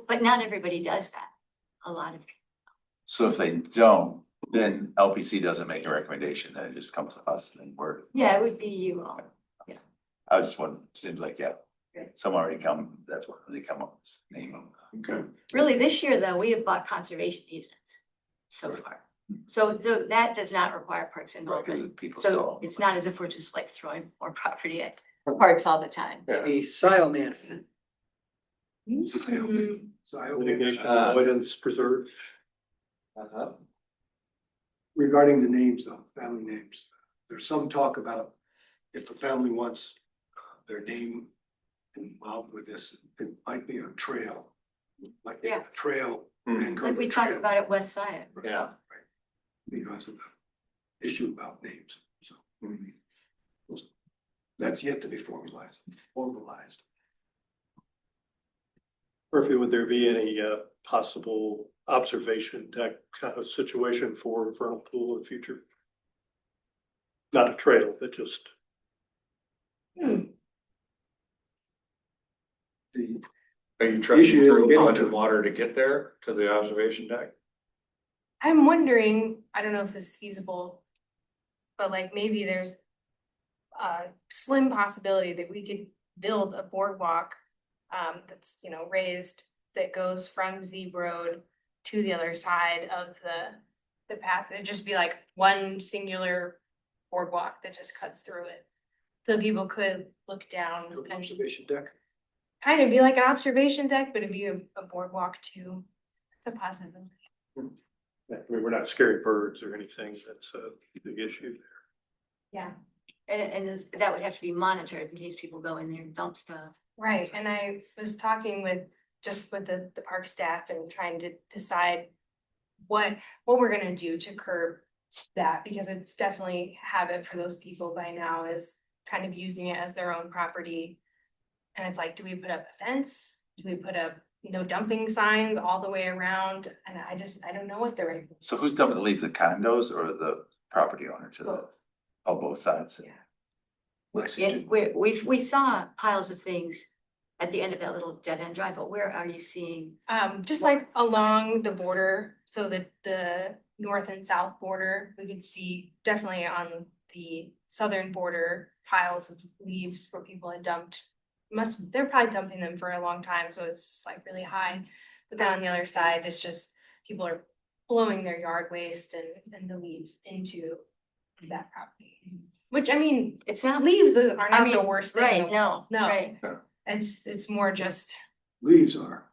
But not everybody does that. A lot of, So if they don't, then LPC doesn't make a recommendation, then it just comes to us and then we're. yeah, it would be you all. I just want, seems like, yeah, some already come, that's what they come up with, name them. Okay. Really, this year though, we have bought conservation easements so far. So that does not require parks involvement. People So still. it's not as if we're just like throwing more property at parks all the time. Yeah. The Scio man. So I Litigation Ah. avoidance preserve. Uh-huh. regarding the names though, family names, there's some talk about if a family wants their name involved with this, it might be a trail. Like a Yeah. trail. Mhm. and Like we talked about at West Side. Yeah. Because of the issue about names, so. Mhm. That's yet to be formalized. Murphy, would there be any possible observation deck kind of situation for vernal pool in the future? Not a trail, but just. The Are you trucking Issue is through a getting bunch to- of water to get there to the observation deck? I'm wondering, I don't know if this is feasible, but like maybe there's a slim possibility that we could build a boardwalk that's, you know, raised, that goes from Zebe Road to the other side of the path. It'd just be like one singular boardwalk that just cuts through it. So people could look down and observation deck. kind of be like an observation deck, but it'd be a boardwalk too. It's a possibility. I mean, we're not scaring birds or anything. That's a big issue. Yeah. And that would have to be monitored in case people go in there and dump stuff. Right, and I was talking with the park staff and trying to decide what we're gonna do to curb that, because it's definitely habit for those people by now is kind of using it as their own property. And it's like, do we put up a fence? Do we put up, you know, dumping signs all the way around? And I don't know what the right. So who's dumping the leaves, the condos or the property owner to the, Both. oh, both sides? Yeah. Yeah, we saw piles of things at the end of that little dead end drive, but where are you seeing? Just like along the border, so that the north and south border, we could see definitely on the southern border piles of leaves where people had dumped. They're probably dumping them for a long time, so it's just like really high. But then on the other side, it's just people are blowing their yard waste and the leaves into that property. Which, I mean, It's not, leaves are I not mean, the worst thing. right, no, No. right. It's more just, Leaves are.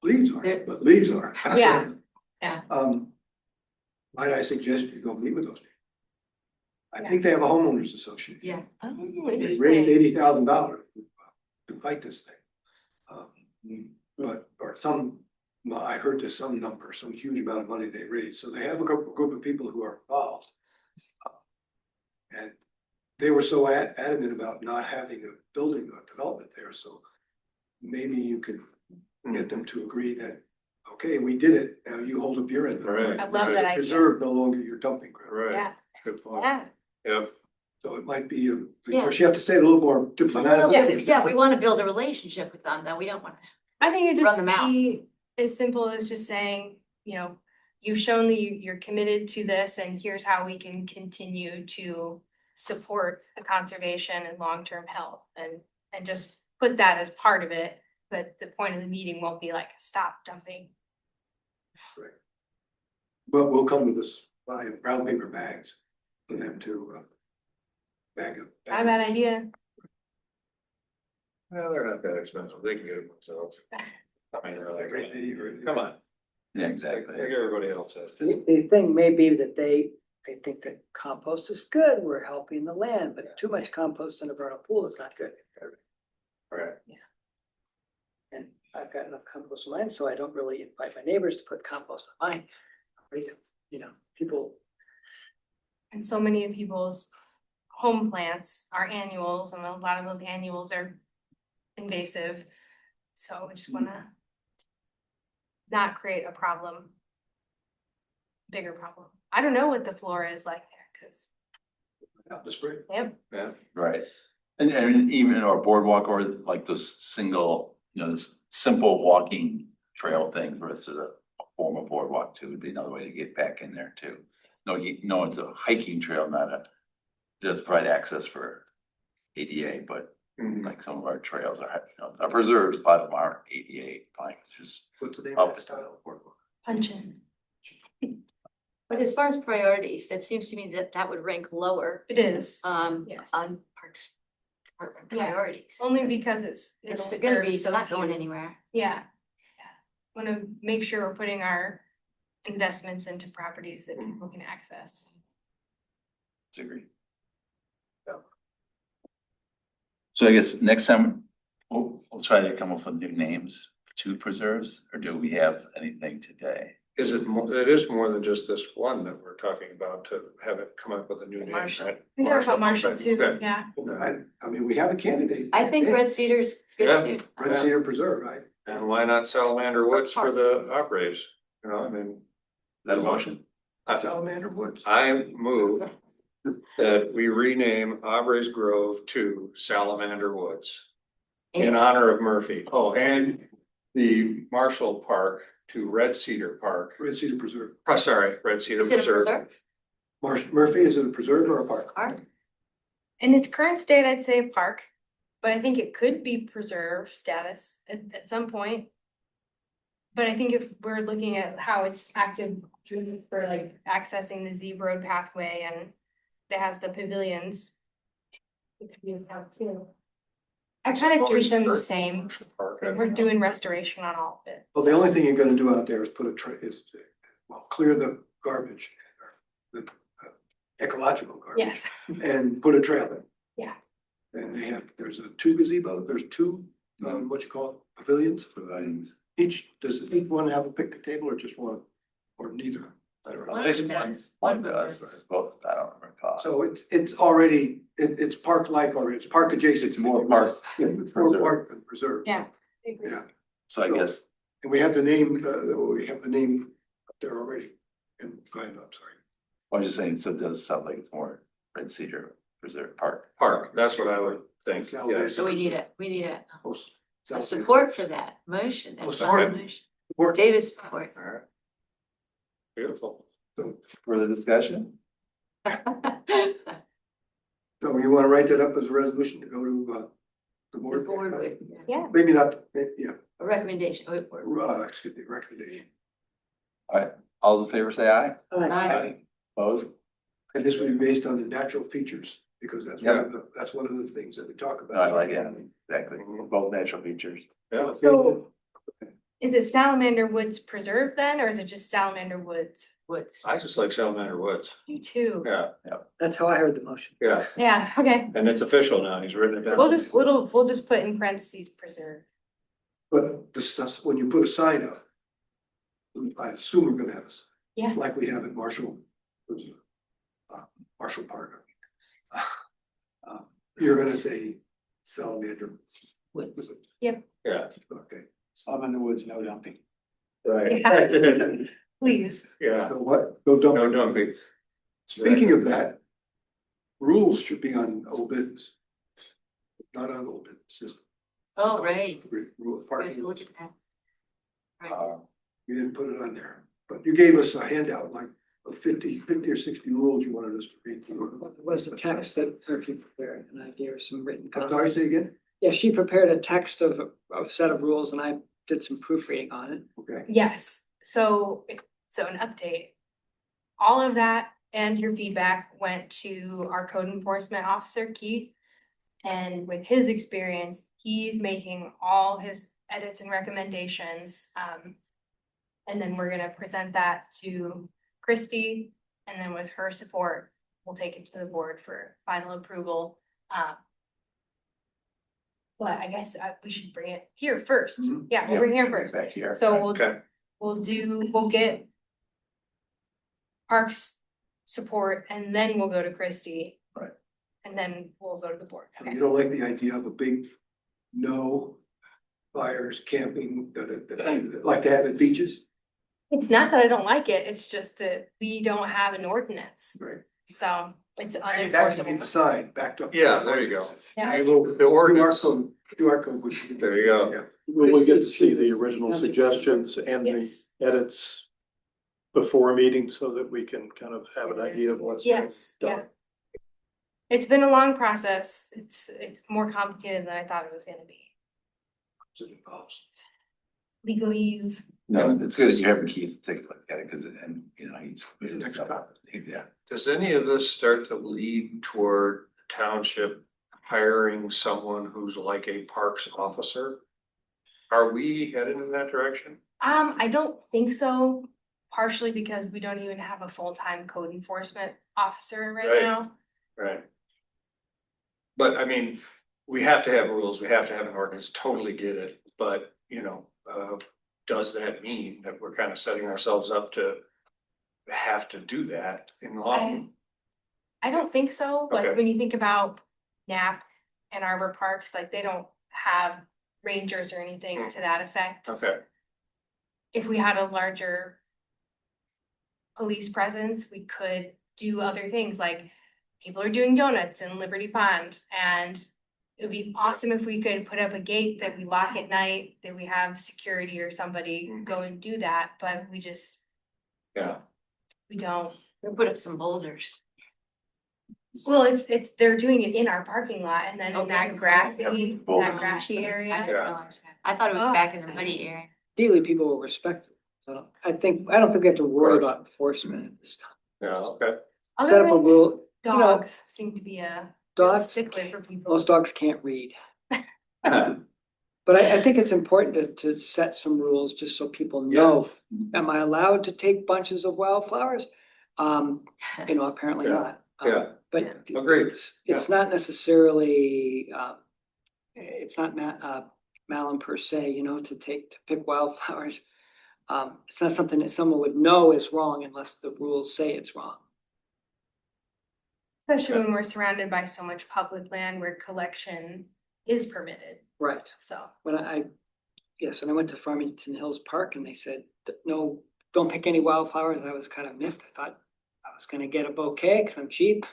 Leaves are, They're- but leaves are. Yeah, yeah. Might I suggest you go meet with those people? I Yeah. think they have a homeowners association. Yeah. Oh, They raised interesting. $80,000 to fight this thing. But, or some, well, I heard there's some number, some huge amount of money they raised, so they have a group of people who are involved. And they were so adamant about not having a building or development there, so maybe you could get them to agree that, okay, we did it, now you hold up your end. of the Right. bargain. I love that idea. Preserve no longer your dumping ground. Right, Yeah, good point. yeah. Yep, So it might be, of Yeah. course, you have to say it a little more diplomatic. Yes. Yeah, we wanna build a relationship with them, though, we don't wanna. I think it Run just them out. be as simple as just saying, you know, you've shown that you're committed to this and here's how we can continue to support the conservation and long-term health and just put that as part of it. But the point of the meeting won't be like, stop dumping. But we'll come with this, buy brown paper bags for them to, bag up. Not a bad idea. well, they're not that expensive, they can get it themselves. I mean, they're like, come on, Yeah, like exactly. everybody else has. The thing may be that they think that compost is good, we're helping the land, but too much compost in a vernal pool is not good. Right. And I've got enough compost in mine, so I don't really invite my neighbors to put compost on mine. You know, people, And so many of people's home plants are annuals and a lot of those annuals are invasive. So we just wanna not create a problem. Bigger problem. I don't know what the flora is like there, cause Out the spring. yep, Yeah, Right. And even our boardwalk or like those single, this simple walking trail thing versus a formal boardwalk too would be another way to get back in there too. No, it's a hiking trail, not a, it does provide access for ADA, but Mhm. like some of our trails are, our preserves, a lot of them are ADA, fine, it's just. What's the name of that style? punching. But as far as priorities, that seems to me that that would rank lower, It is, on yes. Parks Department Yeah. priorities. Only because It's it'll gonna serve be, so not going few. anywhere. Yeah, yeah. Wanna make sure we're putting our investments into properties that people can access. Disagree. So I guess next time, we'll try to come up with new names to preserves, or do we have anything today? is it more, it is more than just this one that we're talking about to have it come up with a new name, Marshall. right? We talked about Marshall okay, too, okay. yeah. I mean, we have a candidate. I think Red Cedar's Yeah. good too. Red Cedar Preserve, right? And why not Salamander Woods for the operas? You know, I mean. Is that a motion? Salamander Woods. I move that we rename Aubrey's Grove to Salamander Woods in honor of Murphy. Oh, and the Marshall Park to Red Cedar Park. Red Cedar Preserve. Oh, sorry, Red Cedar Is it a Preserve. preserve? Murphy, is it a preserve or a park? Park? In its current state, I'd say a park, but I think it could be preserve status at some point. But I think if we're looking at how it's active for like accessing the Z Road pathway and that has the pavilions. It could be a park too. I kind of treat them the same, but we're doing restoration on all of it. Well, the only thing you're gonna do out there is put a clear the garbage, or the ecological garbage. Yes, And put a trail in. Yeah. And there's two gazebo, there's two, what you call it, pavilions. Providings. Does each one have a picnic table or just one, or neither? I don't know. One At least does. one One does, does. both, I don't recall. So it's already, it's park-like, or it's park adjacent. It's more park Yeah, it's more preserve. park than preserve. yeah. Yeah, So I guess, and we have the name up there already. And go ahead, I'm sorry. I'm just saying, so it does sound like it's more Red Cedar Preserve Park. Park, that's what I would think, Salamander. yes. So we need a South- support for that motion. Oh, That's support. not a motion. Support. David's support. All right. Beautiful. Further discussion? So you wanna write that up as a resolution to go to, the The board? board would, Yeah. Maybe not, yeah, a recommendation. excuse me, recommendation. All right, all those in favor say aye. Aye. Aye. Opposed? And this would be based on the natural features, because that's one of the things that we talk about. I like it, exactly, both natural features. Yeah. So is it Salamander Woods Preserve then, or is it just Salamander Woods? Woods. I just like Salamander Woods. You too. Yeah, That's how I heard the motion. yeah. Yeah, okay. And it's official now. He's written it down. We'll just put in parentheses preserve. But the stuff, when you put a sign up, I assume we're gonna have a sign. Yeah. Like we have at Marshall, Marshall Park. You're gonna say salamander. Woods. Yeah, Okay, Salamander Woods, no dumping. right. Please. Yeah, so what, go dump. no, don't be. Speaking of that, rules should be on old business. Not on old business, just. Oh, right. Rule of Right, parking. look at that. Right. You didn't put it on there, but you gave us a handout, like of 50 or 60 rules you wanted us to read. It was the text that Murphy prepared, and I gave her some written I'm sorry, comments. say again? Yeah, she prepared a text of a set of rules, and I did some proofreading on it. Okay. Yes, so an update. All of that and your feedback went to our code enforcement officer, Keith. And with his experience, he's making all his edits and recommendations. And then we're gonna present that to Christy, and then with her support, we'll take it to the board for final approval. But I guess we should bring it here first. Mhm. Yeah, we'll bring it here first. Back here. So Okay, we'll get Parks support, and then we'll go to Christie. Right. And then we'll go to the board. You Okay. don't like the idea of a big no fires, camping, that like to have at beaches? It's not that I don't like it, it's just that we don't have an ordinance, Right. so it's That should be the unenforceable. sign backed up. yeah, there you go. Yeah. The ordinance, QR code would. There you go. Yeah. Will we get to see the original suggestions and the Yes, edits before a meeting so that we can kind of have an idea of what's being yes, yeah. done? It's been a long process, it's more complicated than I thought it was gonna be. Legalese. No, it's good that you're having Keith take a look at it, cause and you know, he's. Next time. Yeah. does any of this start to lead toward township hiring someone who's like a parks officer? Are we headed in that direction? I don't think so, partially because we don't even have a full-time code enforcement officer right Right. now. Right. But I mean, we have to have rules, we have to have an ordinance, totally get it, but does that mean that we're kind of setting ourselves up to have to do that in law? I don't think so, like Okay. when you think about Knapp and Arbor Parks, like they don't have rangers or anything to that effect. Okay, If we had a larger police presence, we could do other things, like people are doing donuts in Liberty Pond, and it would be awesome if we could put up a gate that we lock at night, that we have security or somebody go and do that, but we yeah, don't. We'll put up some boulders. Well, it's, they're doing it in our parking lot and then in that Okay. grassy, Boulder. that grassy I area. didn't realize that. I thought it was Oh. back in the muddy area. Ideally, people will respect it. So I don't think we have to worry about enforcement at this time. yeah, okay. Other Set up a than rule, you know, dogs seem to be a real dogs, stickler for people. most dogs can't read. But I think it's important to set some rules just so people know, am I allowed to take bunches of wildflowers? Apparently Yeah, not. yeah. But Agreed. it's not necessarily, it's not Malin per se, to pick wildflowers. It's not something that someone would know is wrong unless the rules say it's wrong. Especially when we're surrounded by so much public land where collection is permitted, Right. so. When I went to Farmington Hills Park and they said, no, don't pick any wildflowers, I was kind of miffed. I thought I was gonna get a bouquet because I'm cheap.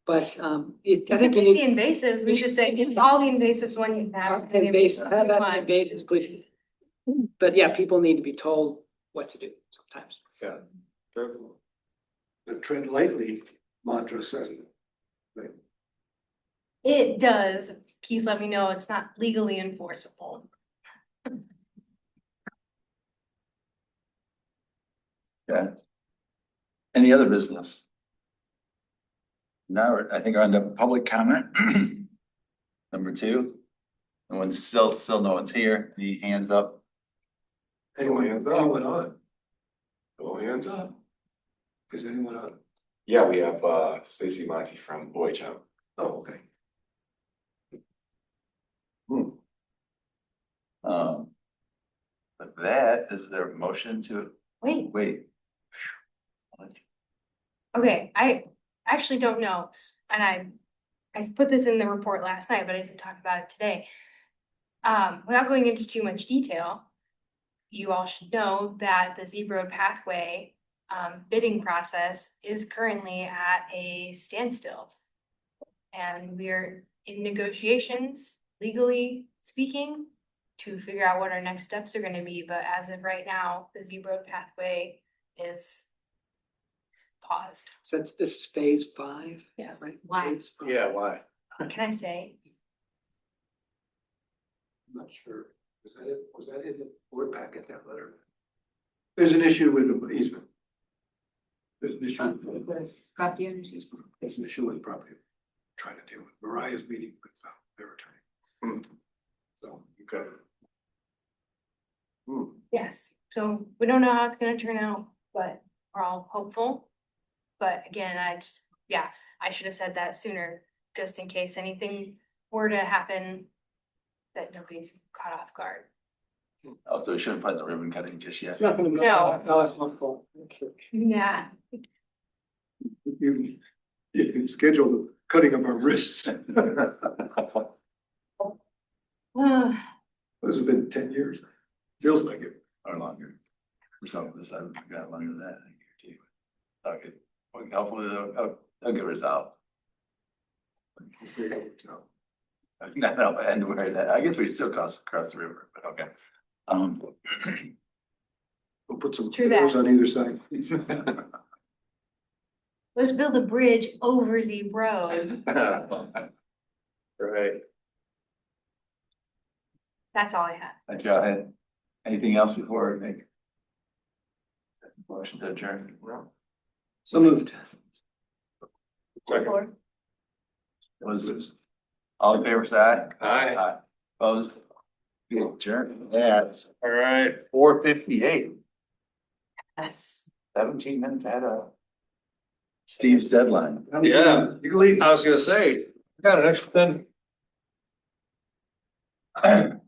But I You think could you pick the need. invasives, we should say, it's all the invasives when you have. any Invasive, invasives have you that want. invasive, please. But yeah, people need to be told what to do sometimes. Yeah. Sure. The tread lightly mantra says it. Right. It does, Keith let me know it's not legally enforceable. Okay. Any other business? Now, I think we're on to public comment. Number 2. No one's still no one's here. Any hands up? Anyone on? Oh, hands up. Is anyone on? Yeah, we have Stacy Monty from OHM. Oh, okay. With that, is there a motion to Wait, wait? okay, I actually don't know, and I put this in the report last night, but I didn't talk about it today. Without going into too much detail, you all should know that the Zebra Road pathway bidding process is currently at a standstill. And we're in negotiations, legally speaking, to figure out what our next steps are gonna be, but as of right now, the Zebra Road pathway is paused. Since this is phase 5? Yes. Right? Why? Phase 5. Yeah, why? Can I say? I'm not sure. Was that it? Was that in the board packet, that letter? There's an issue with the easement. There's an issue. Property owners easement. There's an issue with the property. Trying to deal with Mariah's meeting with their attorney. So, Okay. Yes, so we don't know how it's gonna turn out, but we're all hopeful. But again, I should have said that sooner, just in case anything were to happen that nobody's caught off guard. Also, we shouldn't put the ribbon cutting just yet. It's not gonna be. No. No, it's not full. Okay. Yeah. you can schedule the cutting of our wrists. This has been 10 years. Feels like it. Or longer. For some of us, I've got longer than that, I guarantee you. Okay, well, hopefully they'll get resolved. No, and where that, I guess we still cross the river, but okay. We'll put some True that. arrows on either side. Let's build a bridge over Zebra Road. Right. That's all I had. Thank you. Anything else before I make? Motion to adjourn? So moved. Was all in favor, say aye. Aye. Opposed? We adjourn at All right. 4:58. That's 17 minutes ahead of Steve's deadline. Yeah. You can leave. I was gonna say, I got an extra 10.